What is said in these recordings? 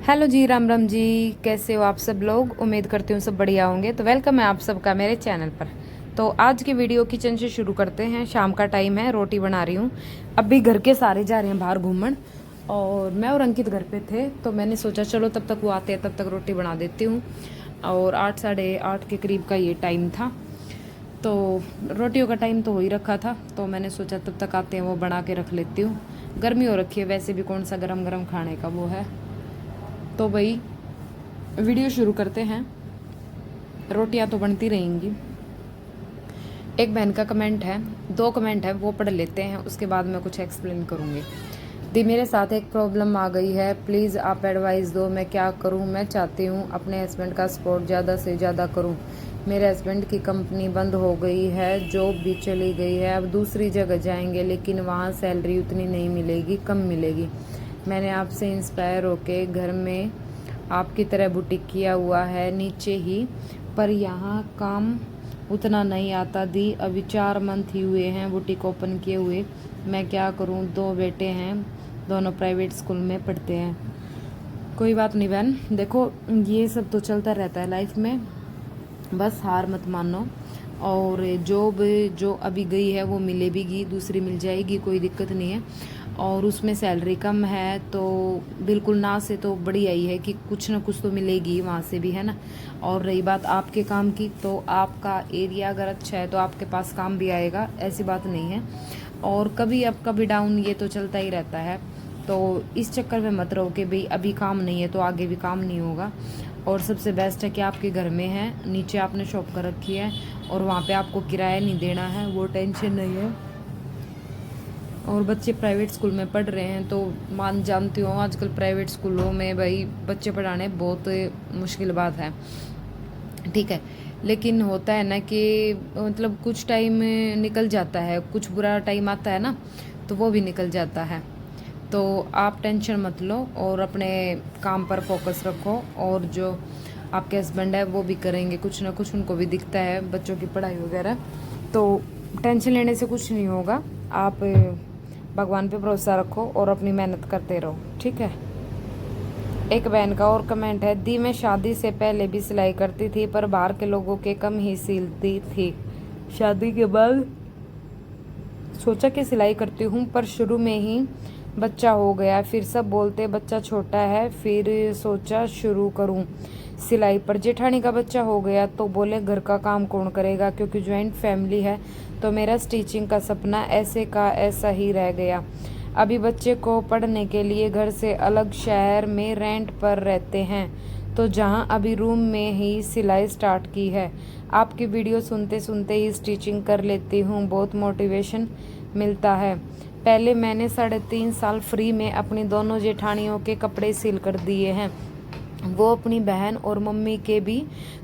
Hello जी, राम राम जी। कैसे हो आप सब लोग? उम्मीद करती हूँ सब बढ़िया होंगे। तो वेलकम है आप सबका मेरे चैनल पर। तो आज की वीडियो किचन से शुरू करते हैं। शाम का टाइम है, रोटी बना रही हूँ। अभी घर के सारे जा रहे हैं बाहर घूमन, और मैं और अंकित घर पे थे। तो मैंने सोचा चलो तब तक वो आते हैं तब तक रोटी बना देती हूँ। और 8 साढ़े 8 के करीब का ये टाइम था। तो रोटियों का टाइम तो हो ही रखा था, तो मैंने सोचा तब तक आते हैं वो बना के रख लेती हूँ। गर्मी हो रखी है, वैसे भी कौन सा गरम गरम खाने का वो है। तो भाई वीडियो शुरू करते हैं। रोटियां तो बनती रहेंगी। एक बहन का कमेंट है, दो कमेंट है, वो पढ़ लेते हैं, उसके बाद मैं कुछ एक्सप्लेन करूँगी। दी, मेरे साथ एक प्रॉब्लम आ गई है, प्लीज़ आप एडवाइस दो, मैं क्या करूँ? मैं चाहती हूँ अपने हस्बैंड का सपोर्ट ज़्यादा से ज़्यादा करूँ। मेरे हस्बैंड की कंपनी बंद हो गई है, जॉब भी चली गई है, अब दूसरी जगह जाएंगे, लेकिन वहाँ सैलरी उतनी नहीं मिलेगी, कम मिलेगी। मैंने आपसे इंस्पायर होके घर में आपकी तरह बुटीक किया हुआ है नीचे ही, पर यहाँ काम उतना नहीं आता दी। अभी 4 मंथ ही हुए हैं बुटीक ओपन किए हुए। मैं क्या करूँ? 2 बेटे हैं, दोनों प्राइवेट स्कूल में पढ़ते हैं। कोई बात नहीं बहन, देखो ये सब तो चलता रहता है लाइफ में, बस हार मत मानो। और जॉब जो अभी गई है वो मिले भी, दूसरी मिल जाएगी, कोई दिक्कत नहीं है। और उसमें सैलरी कम है तो बिल्कुल ना से तो बढ़िया ही है कि कुछ ना कुछ तो मिलेगी वहाँ से भी, है ना। और रही बात आपके काम की, तो आपका एरिया अगर अच्छा है तो आपके पास काम भी आएगा, ऐसी बात नहीं है। और कभी अप कभी डाउन ये तो चलता ही रहता है। तो इस चक्कर में मत रहो कि भाई अभी काम नहीं है तो आगे भी काम नहीं होगा। और सबसे बेस्ट है कि आपके घर में है, नीचे आपने शॉप कर रखी है और वहाँ पे आपको किराया नहीं देना है, वो टेंशन नहीं है। और बच्चे प्राइवेट स्कूल में पढ़ रहे हैं तो मान जानती हूँ आजकल प्राइवेट स्कूलों में भाई बच्चे पढ़ाने बहुत मुश्किल बात है, ठीक है। लेकिन होता है ना कि मतलब कुछ टाइम निकल जाता है, कुछ बुरा टाइम आता है ना, तो वो भी निकल जाता है। तो आप टेंशन मत लो और अपने काम पर फोकस रखो। और जो आपके हस्बैंड है वो भी करेंगे कुछ ना कुछ, उनको भी दिखता है बच्चों की पढ़ाई वगैरह। तो टेंशन लेने से कुछ नहीं होगा। आप भगवान पे भरोसा रखो और अपनी मेहनत करते रहो, ठीक है। एक बहन का और कमेंट है, दी मैं शादी से पहले भी सिलाई करती थी पर बाहर के लोगों के कम ही सिलती थी। शादी के बाद सोचा कि सिलाई करती हूँ, पर शुरू में ही बच्चा हो गया, फिर सब बोलते बच्चा छोटा है, फिर सोचा शुरू करूँ सिलाई। पर जेठानी का बच्चा हो गया तो बोले घर का काम कौन करेगा, क्योंकि ज्वाइंट फैमिली है। तो मेरा स्टिचिंग का सपना ऐसे का ऐसा ही रह गया। अभी बच्चे को पढ़ने के लिए घर से अलग शहर में रेंट पर रहते हैं, तो जहां अभी रूम में ही सिलाई स्टार्ट की है। आपकी वीडियो सुनते सुनते ही स्टिचिंग कर लेती हूँ, बहुत मोटिवेशन मिलता है। पहले मैंने 3.5 साल फ्री में अपनी दोनों जेठानियों के कपड़े सिल कर दिए हैं। वो अपनी बहन और मम्मी के भी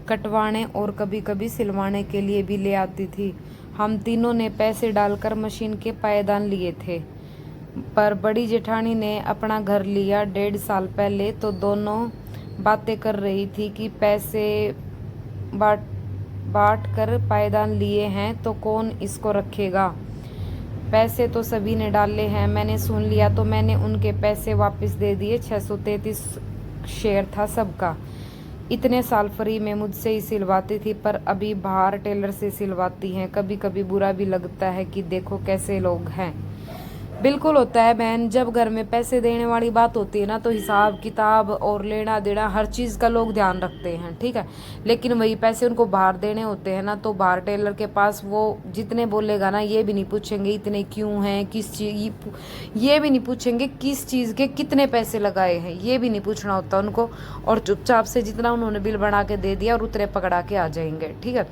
कटवाने और कभी कभी सिलवाने के लिए भी ले आती थी। हम तीनों ने पैसे डालकर मशीन के पायदान लिए थे। पर बड़ी जेठानी ने अपना घर लिया 1.5 साल पहले, तो दोनों बातें कर रही थी कि पैसे बांट बांट कर पायदान लिए हैं तो कौन इसको रखेगा। पैसे तो सभी ने डाले हैं, मैंने सुन लिया तो मैंने उनके पैसे वापस दे दिए। 633 शेयर था सबका। इतने साल फ्री में मुझसे ही सिलवाती थी, पर अभी बाहर टेलर से सिलवाती हैं। कभी कभी बुरा भी लगता है कि देखो कैसे लोग हैं। बिल्कुल होता है बहन, जब घर में पैसे देने वाली बात होती है ना, तो हिसाब किताब और लेना देना हर चीज़ का लोग ध्यान रखते हैं, ठीक है। लेकिन वही पैसे उनको बाहर देने होते हैं ना, तो बाहर टेलर के पास वो जितने बोलेगा ना, ये भी नहीं पूछेंगे इतने क्यों हैं, किस चीज़, ये भी नहीं पूछेंगे किस चीज़ के कितने पैसे लगाए हैं, ये भी नहीं पूछना होता उनको। और चुपचाप से जितना उन्होंने बिल बना के दे दिया और उतने पकड़ा के आ जाएंगे, ठीक है।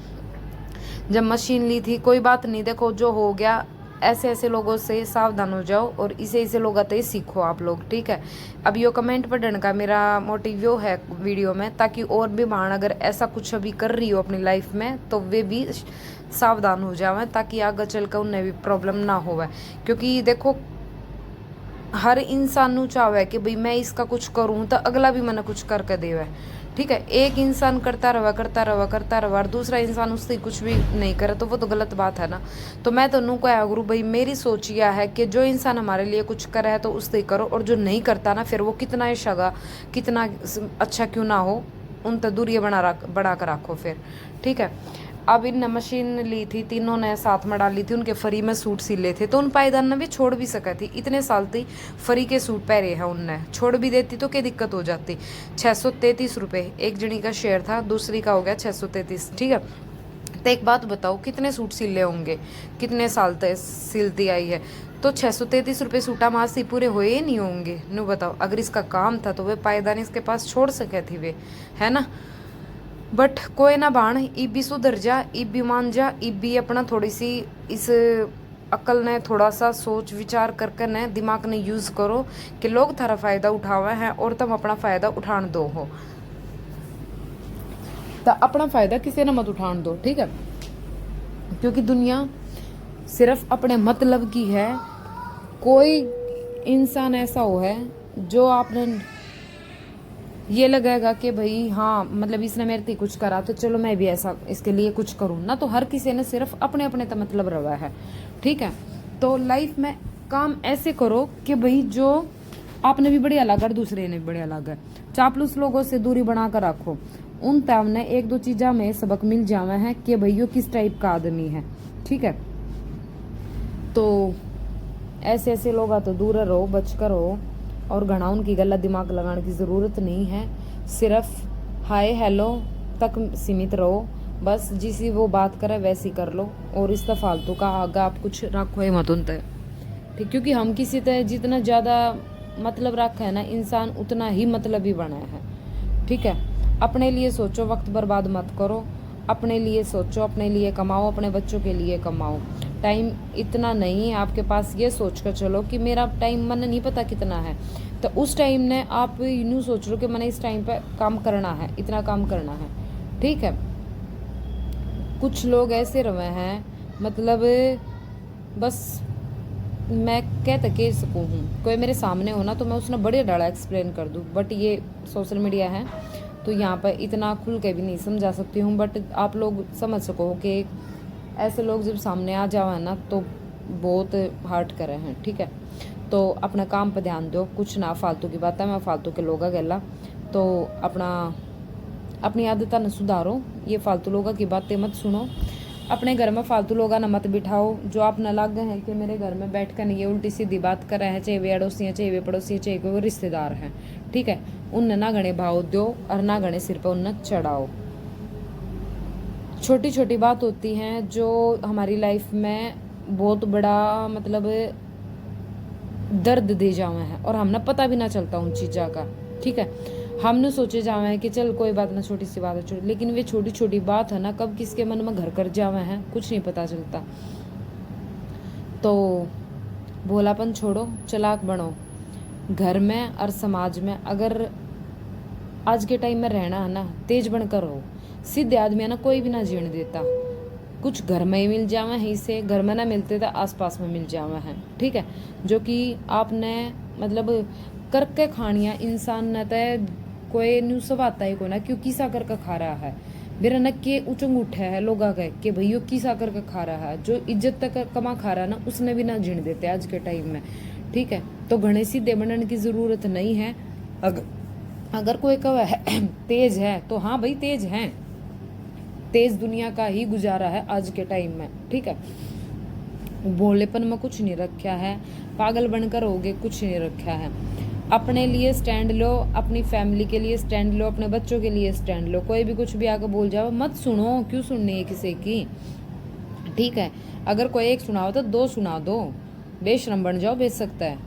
जब मशीन ली थी कोई बात नहीं, देखो जो हो गया, ऐसे ऐसे लोगों से सावधान हो जाओ और इसे लोग आते ही सीखो आप लोग, ठीक है। अब यो कमेंट पढ़ने का मेरा मोटिव यो है वीडियो में, ताकि और भी बहन अगर ऐसा कुछ अभी कर रही हो अपनी लाइफ में तो वे भी सावधान हो जाए, ताकि आगे चल कर उन्हें भी प्रॉब्लम ना हो। क्योंकि देखो हर इंसान नू चाहे कि भाई मैं इसका कुछ करूँ तो अगला भी मैंने कुछ करके देवे। ठीक है, एक इंसान करता रहा और दूसरा इंसान उससे कुछ भी नहीं करे तो वो तो गलत बात है ना। तो मैं तो नू क्या गुरु भाई, मेरी सोच यह है कि जो इंसान हमारे लिए कुछ करे है तो उससे करो, और जो नहीं करता ना, फिर वो कितना ही शगा कितना अच्छा क्यों ना हो, उन तो दूरियाँ बना कर रखो फिर। ठीक है, अब इनने मशीन ली थी, तीनों ने साथ में डाली थी, उनके फ्री में सूट सिले थे, तो उन पायदान ने भी छोड़ भी सका थी। इतने साल थी फ्री के सूट पहरे हैं उनने, छोड़ भी देती तो क्या दिक्कत हो जाती। 633 रुपये एक जनी का शेयर था, दूसरी का हो गया 633। ठीक है, तो एक बात बताओ, कितने सूट सिले होंगे, कितने साल तक सिलती आई है, तो 633 रुपये सूटा मास ही पूरे हुए नहीं होंगे। नु बताओ, अगर इसका काम था तो वे पायदान इसके पास छोड़ सके थी वे, है ना। बट कोई ना बाण, इब भी सुधर जा, इब भी मान जा, इब भी अपना थोड़ी सी इस अक्ल ने थोड़ा सा सोच विचार करके ने दिमाग ने यूज़ करो कि लोग थारा फ़ायदा उठावे हैं और तुम अपना फ़ायदा उठान दो हो, तो अपना फ़ायदा किसी ने मत उठान दो। ठीक है, क्योंकि दुनिया सिर्फ अपने मतलब की है। कोई इंसान ऐसा हो है जो आपने ये लगेगा कि भाई हाँ मतलब इसने मेरे से कुछ करा तो चलो मैं भी ऐसा इसके लिए कुछ करूँ ना, तो हर किसी ने सिर्फ अपने अपने तक मतलब रहा है। ठीक है, तो लाइफ में काम ऐसे करो कि भाई जो आपने भी बढ़िया लगा और दूसरे ने भी बढ़िया लगा। चापलूस लोगों से दूरी बना कर रखो, उन तामने एक दो चीज़ा में सबक मिल जावे है कि भाई यो किस टाइप का आदमी है। ठीक है, तो ऐसे ऐसे लोग तो दूर रहो, बच कर रहो, और घना उनकी गला दिमाग लगाने की ज़रूरत नहीं है। सिर्फ हाय हेलो तक सीमित रहो, बस जिसी वो बात करे वैसी कर लो, और इस तरह फालतू का आगे आप कुछ रखो ही मत उन तक। ठीक, क्योंकि हम किसी तरह जितना ज़्यादा मतलब रखा है ना इंसान उतना ही मतलब ही बना है। ठीक है, अपने लिए सोचो, वक्त बर्बाद मत करो, अपने लिए सोचो, अपने लिए कमाओ, अपने बच्चों के लिए कमाओ। टाइम इतना नहीं है आपके पास, ये सोच कर चलो कि मेरा टाइम मन नहीं पता कितना है, तो उस टाइम ने आप यूँ सोच लो कि मैंने इस टाइम पे काम करना है, इतना काम करना है। ठीक है, कुछ लोग ऐसे रहे हैं मतलब बस मैं कह तक सकूँ हूँ, कोई मेरे सामने हो ना तो मैं उसने बड़े डाला एक्सप्लेन कर दूँ, बट ये सोशल मीडिया है तो यहाँ पर इतना खुल के भी नहीं समझा सकती हूँ, बट आप लोग समझ सको कि ऐसे लोग जब सामने आ जाओ ना तो बहुत हर्ट करे हैं। ठीक है, तो अपना काम पर ध्यान दो, कुछ ना फालतू की बात है, मैं फालतू के लोग गला, तो अपनी आदत न सुधारो, ये फालतू लोगों की बातें मत सुनो, अपने घर में फालतू लोग न मत बिठाओ जो आप न लग गए हैं कि मेरे घर में बैठ कर ये उल्टी सीधी बात कर रहे हैं, चाहे वे अड़ोसी हैं, चाहे वे पड़ोसी हैं, चाहे कोई रिश्तेदार हैं। ठीक है, उन ना गणे भाव दो और ना गणे सिर पर उन चढ़ाओ। छोटी छोटी बात होती हैं जो हमारी लाइफ में बहुत बड़ा मतलब दर्द दे जावे हैं और हमने पता भी ना चलता उन चीज़ों का। ठीक है, हमने सोचे जावे हैं कि चल कोई बात ना, छोटी सी बात है छोटी, लेकिन वे छोटी छोटी बात है ना कब किसके मन में घर कर जावे हैं कुछ नहीं पता चलता। तो भोलापन छोड़ो, चलाक बनो। घर में और समाज में अगर आज के टाइम में रहना है ना, तेज बनकर रहो। सीधे आदमी है ना कोई भी ना जीण देता, कुछ घर में ही मिल जावे हैं, इसे घर में ना मिलते तो आसपास में मिल जावे हैं। ठीक है, जो कि आपने मतलब करके खानिया इंसान न तो कोई न्यू सवाता ही को ना क्यों किसा करके खा रहा है, मेरा न के उचंग उठा है लोग कह के भैया किसा करके खा रहा है, जो इज्जत तक कमा खा रहा है ना उसने भी ना जीण देते आज के टाइम में। ठीक है, तो घने सीधे बनने की ज़रूरत नहीं है। अगर कोई कहे तेज है तो हाँ भाई तेज हैं, तेज दुनिया का ही गुजारा है आज के टाइम में। ठीक है, भोलेपन में कुछ नहीं रखा है, पागल बनकर होगे कुछ नहीं रखा है। अपने लिए स्टैंड लो, अपनी फैमिली के लिए स्टैंड लो, अपने बच्चों के लिए स्टैंड लो। कोई भी कुछ भी आकर बोल जाओ मत सुनो, क्यों सुननी है किसी की। ठीक है, अगर कोई एक सुनाओ तो दो सुना दो, बेशरम बन जाओ बेच सकता है,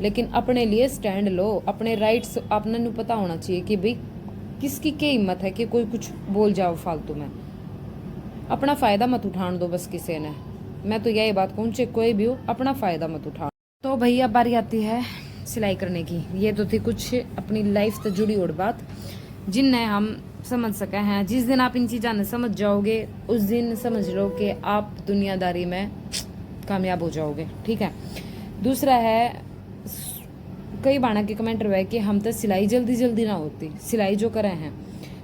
लेकिन अपने लिए स्टैंड लो। अपने राइट्स अपने को पता होना चाहिए कि भाई किसकी क्या हिम्मत है कि कोई कुछ बोल जाओ फालतू में। अपना फ़ायदा मत उठान दो बस किसी ने, मैं तो यही बात कहूँ, चाहे कोई भी हो अपना फ़ायदा मत उठाओ। तो भैया बारी आती है सिलाई करने की। ये तो थी कुछ अपनी लाइफ से जुड़ी और बात जिनने हम समझ सके हैं। जिस दिन आप इन चीज़ों ने समझ जाओगे उस दिन समझ लो कि आप दुनियादारी में कामयाब हो जाओगे। ठीक है, दूसरा है कई बाणा के कमेंट रहे कि हम तो सिलाई जल्दी जल्दी ना होती, सिलाई जो करें हैं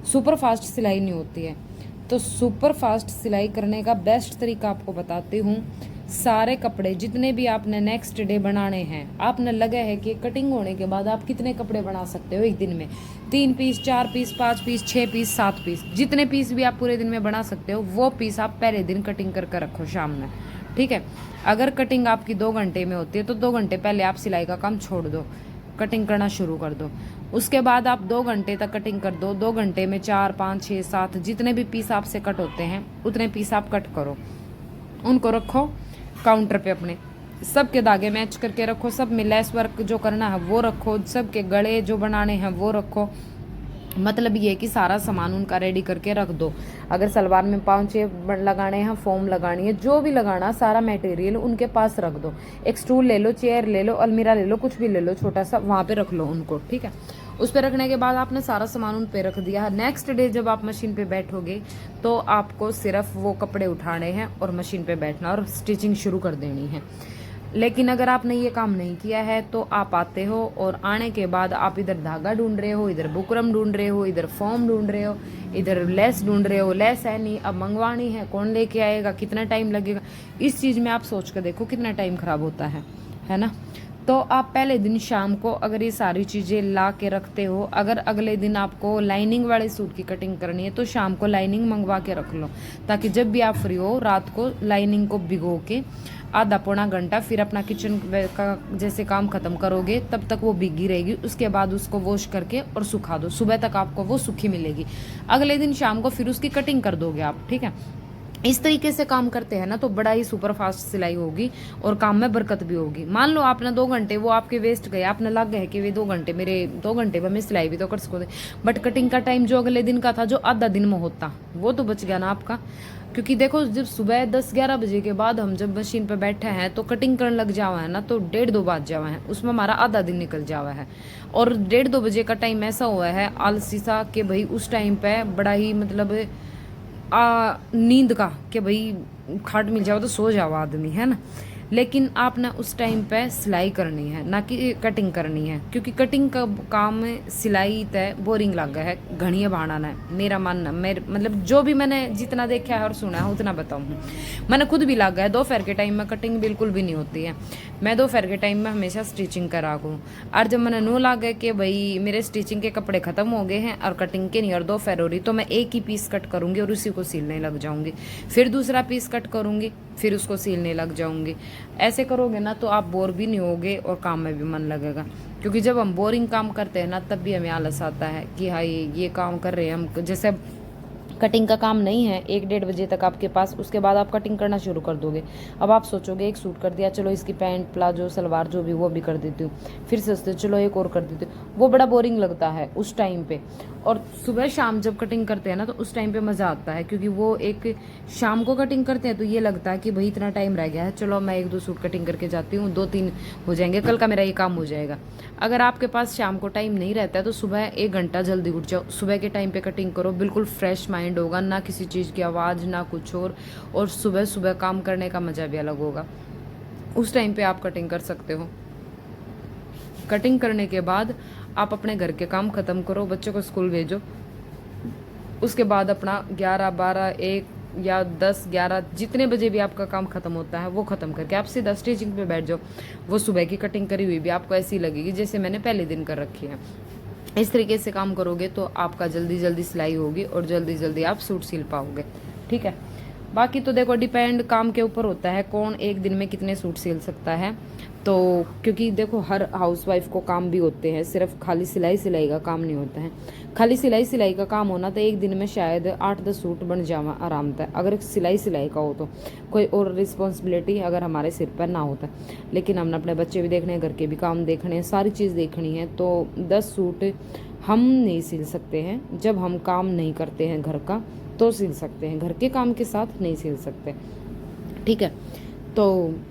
सुपर फास्ट सिलाई नहीं होती है। तो सुपर फास्ट सिलाई करने का बेस्ट तरीका आपको बताती हूँ। सारे कपड़े जितने भी आपने नेक्स्ट डे बनाने हैं, आपने लगा है कि कटिंग होने के बाद आप कितने कपड़े बना सकते हो एक दिन में, 3 piece, 4 piece, 5 piece, 6 piece, 7 piece, जितने पीस भी आप पूरे दिन में बना सकते हो वो पीस आप पहले दिन कटिंग करके रखो शाम में, ठीक है। अगर कटिंग आपकी 2 घंटे में होती है तो 2 घंटे पहले आप सिलाई का काम छोड़ दो, कटिंग करना शुरू कर दो। उसके बाद आप 2 घंटे तक कटिंग कर दो। 2 घंटे में 4, 5, 6, 7 जितने भी पीस आपसे कट होते हैं उतने पीस आप कट करो, उनको रखो काउंटर पे अपने, सबके धागे मैच करके रखो, सब में लेस वर्क जो करना है वो रखो, सबके गले जो बनाने हैं वो रखो। मतलब ये कि सारा सामान उनका रेडी करके रख दो। अगर सलवार में पाँचे लगाने हैं, फॉर्म लगानी है, जो भी लगाना, सारा मटेरियल उनके पास रख दो। एक स्टूल ले लो, चेयर ले लो, अलमीरा ले लो, कुछ भी ले लो छोटा सा, वहाँ पे रख लो उनको, ठीक है। उस पर रखने के बाद आपने सारा सामान उन पे रख दिया। नेक्स्ट डे जब आप मशीन पे बैठोगे तो आपको सिर्फ वो कपड़े उठाने हैं और मशीन पे बैठना और स्टिचिंग शुरू कर देनी है। लेकिन अगर आपने ये काम नहीं किया है तो आप आते हो और आने के बाद आप इधर धागा ढूंढ रहे हो, इधर बुकरम ढूंढ रहे हो, इधर फॉर्म ढूंढ रहे हो, इधर लेस ढूंढ रहे हो। लेस है नहीं, अब मंगवानी है, कौन लेके आएगा, कितना टाइम लगेगा, इस चीज़ में आप सोच कर देखो कितना टाइम खराब होता है ना। तो आप पहले दिन शाम को अगर ये सारी चीज़ें ला के रखते हो, अगर अगले दिन आपको लाइनिंग वाले सूट की कटिंग करनी है तो शाम को लाइनिंग मंगवा के रख लो, ताकि जब भी आप फ्री हो रात को लाइनिंग को भिगो के आधा पौना घंटा फिर अपना किचन का जैसे काम खत्म करोगे तब तक वो भीगी रहेगी। उसके बाद उसको वॉश करके और सुखा दो, सुबह तक आपको वो सूखी मिलेगी। अगले दिन शाम को फिर उसकी कटिंग कर दोगे आप, ठीक है। इस तरीके से काम करते हैं ना तो बड़ा ही सुपर फास्ट सिलाई होगी और काम में बरकत भी होगी। मान लो आपने 2 घंटे वो आपके वेस्ट गए, आपने लग गए कि वे 2 घंटे मेरे 2 घंटे में मैं सिलाई भी तो कर सकते, बट कटिंग का टाइम जो अगले दिन का था जो आधा दिन में होता वो तो बच गया ना आपका। क्योंकि देखो जब सुबह 10-11 बजे के बाद हम जब मशीन पर बैठे हैं तो कटिंग करने लग जावा है ना तो 1:30-2 बज जावा है, उसमें हमारा आधा दिन निकल जावा है। और 1:30-2 बजे का टाइम ऐसा हुआ है आलसी सा कि भाई उस टाइम पे बड़ा ही मतलब नींद का कि भाई खाट मिल जाओ तो सो जाओ आदमी, है ना। लेकिन आपने उस टाइम पे सिलाई करनी है ना कि कटिंग करनी है, क्योंकि कटिंग का काम सिलाई तय बोरिंग लग गया है, घड़िया भाड़ाना है मेरा मानना। मेरे मतलब जो भी मैंने जितना देखा है और सुना है उतना बताऊँ। मैंने खुद भी लग गया है, दोपहर के टाइम में कटिंग बिल्कुल भी नहीं होती है, मैं दोपहर के टाइम में हमेशा स्टिचिंग करा हूँ। और जब मैंने नो लग गया कि भाई मेरे स्टिचिंग के कपड़े ख़त्म हो गए हैं और कटिंग के नहीं और दोपहर हो रही, तो मैं एक ही पीस कट करूँगी और उसी को सिलने लग जाऊँगी, फिर दूसरा पीस कट करूँगी फिर उसको सिलने लग जाऊँगी। ऐसे करोगे ना तो आप बोर भी नहीं होगे और काम में भी मन लगेगा। क्योंकि जब हम बोरिंग काम करते हैं ना तब भी हमें आलस आता है कि हाँ ये काम कर रहे हैं हम, जैसे कटिंग का काम नहीं है 1-1:30 बजे तक आपके पास, उसके बाद आप कटिंग करना शुरू कर दोगे। अब आप सोचोगे एक सूट कर दिया, चलो इसकी पैंट प्लाजो सलवार जो भी वो भी कर देती हूँ, फिर सोचते चलो एक और कर देती हूँ, वो बड़ा बोरिंग लगता है उस टाइम पे। और सुबह शाम जब कटिंग करते हैं ना तो उस टाइम पे मज़ा आता है, क्योंकि वो एक शाम को कटिंग करते हैं तो ये लगता है कि भाई इतना टाइम रह गया है, चलो मैं 1-2 सूट कटिंग करके जाती हूँ, 2-3 हो जाएंगे, कल का मेरा ये काम हो जाएगा। अगर आपके पास शाम को टाइम नहीं रहता है तो सुबह 1 घंटा जल्दी उठ जाओ, सुबह के टाइम पे कटिंग करो, बिल्कुल फ्रेश माइंड होगा, ना किसी चीज़ की आवाज़ ना कुछ और सुबह सुबह काम करने का मज़ा भी अलग होगा। उस टाइम पे आप कटिंग कर सकते हो। कटिंग करने के बाद आप अपने घर के काम ख़त्म करो, बच्चों को स्कूल भेजो, उसके बाद अपना 11, 12, 1 या 10, 11 जितने बजे भी आपका काम ख़त्म होता है वो ख़त्म करके आप सीधा स्टिचिंग पे बैठ जाओ। वो सुबह की कटिंग करी हुई भी आपको ऐसी लगेगी जैसे मैंने पहले दिन कर रखी है। इस तरीके से काम करोगे तो आपका जल्दी जल्दी सिलाई होगी और जल्दी जल्दी आप सूट सिल पाओगे, ठीक है। बाकी तो देखो डिपेंड काम के ऊपर होता है कौन एक दिन में कितने सूट सिल सकता है। तो क्योंकि देखो हर हाउसवाइफ को काम भी होते हैं, सिर्फ खाली सिलाई का काम नहीं होता है। खाली सिलाई का काम होना तो एक दिन में शायद 8-10 सूट बन जावा आराम से, अगर सिलाई का हो तो कोई और रिस्पॉन्सिबिलिटी अगर हमारे सिर पर ना होता। लेकिन हमने अपने बच्चे भी देखने हैं, घर के भी काम देखने हैं, सारी चीज़ देखनी है, तो 10 सूट हम नहीं सिल सकते हैं। जब हम काम नहीं करते हैं घर का तो सिल सकते हैं, घर के काम के साथ नहीं सिल सकते, ठीक है। तो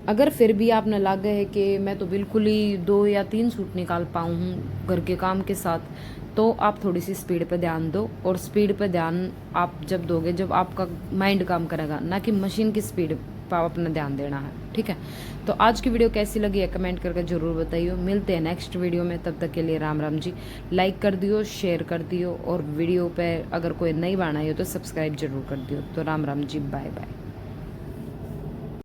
अगर फिर भी आपने लगा है कि मैं तो बिल्कुल ही 2 या 3 सूट निकाल पाऊँ हूँ घर के काम के साथ, तो आप थोड़ी सी स्पीड पे ध्यान दो। और स्पीड पे ध्यान आप जब दोगे जब आपका माइंड काम करेगा, ना कि मशीन की स्पीड आप अपना ध्यान देना है, ठीक है। तो आज की वीडियो कैसी लगी है कमेंट करके ज़रूर बताइए। मिलते हैं नेक्स्ट वीडियो में, तब तक के लिए राम राम जी। लाइक कर दियो, शेयर कर दियो, और वीडियो पे अगर कोई नई बनाई हो तो सब्सक्राइब जरूर कर दियो। तो राम राम जी, बाय बाय।